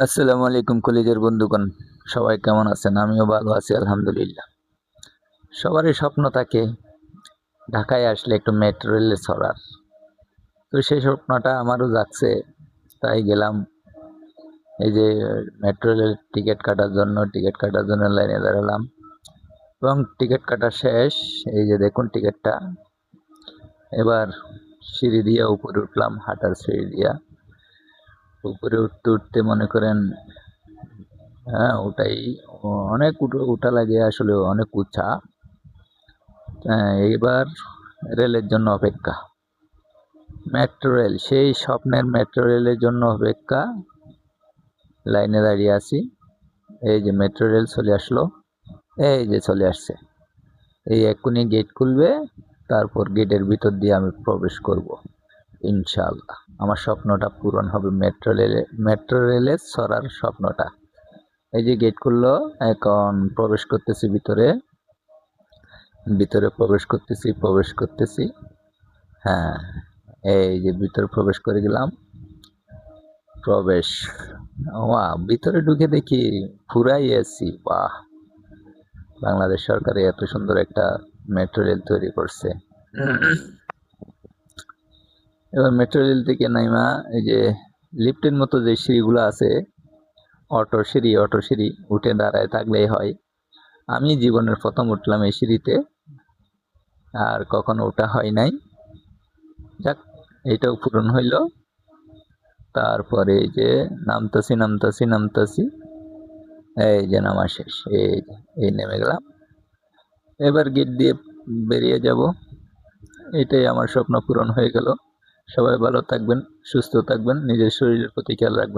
আসসালামু আলাইকুম কলিজার বন্ধুগণ। সবাই কেমন আছেন? আমিও ভালো আছি আলহামদুলিল্লাহ। সবারই স্বপ্ন থাকে ঢাকায় আসলে একটু মেট্রো রেলে চড়ার। তো সেই স্বপ্নটা আমারও জাগছে। তাই গেলাম এই যে মেট্রো রেলের টিকিট কাটার জন্য লাইনে দাঁড়ালাম এবং টিকিট কাটা শেষ। এই যে দেখুন টিকিটটা। এবার সিঁড়ি দিয়ে উপরে উঠলাম, হাঁটার সিঁড়ি দিয়া। উপরে উঠতে, উঠতে মনে করেন হ্যাঁ, ওটাই অনেক উঠা লাগে আসলে অনেক উঁচা। হ্যাঁ, এইবার রেলের জন্য অপেক্ষা। মেট্রো রেল, সেই স্বপ্নের মেট্রো রেলের জন্য অপেক্ষা। লাইনে দাঁড়িয়ে আছি। এই যে মেট্রো রেল চলে আসলো। এই যে চলে আসছে। এই এক্ষুনি গেট খুলবে, তারপর গেটের ভিতর দিয়ে আমি প্রবেশ করব ইনশাআল্লাহ। আমার স্বপ্নটা পূরণ হবে, মেট্রো রেলে চড়ার স্বপ্নটা। এই যে গেট খুললো, এখন প্রবেশ করতেছি ভিতরে। প্রবেশ করতেছি। হ্যাঁ, এই যে ভিতরে প্রবেশ করে গেলাম। প্রবেশ, ওয়া ভিতরে ঢুকে দেখি পুরাই এসি। বাহ! বাংলাদেশ সরকার এত সুন্দর একটা মেট্রো রেল তৈরি করছে। এবার মেট্রো রেল থেকে নাইমা এই যে লিফটের মতো যে সিঁড়িগুলো আছে, অটো সিঁড়ি উঠে দাঁড়ায় থাকলেই হয়। আমি জীবনের প্রথম উঠলাম এই সিঁড়িতে, আর কখনো ওঠা হয় নাই। যাক, এইটাও পূরণ হইল। তারপরে এই যে নামতাছি। এই যে নামা শেষ। এই নেমে গেলাম। এবার গেট দিয়ে বেরিয়ে যাব। এটাই আমার স্বপ্ন পূরণ হয়ে গেল। সবাই ভালো থাকবেন, সুস্থ থাকবেন, নিজের শরীরের প্রতি খেয়াল রাখবেন।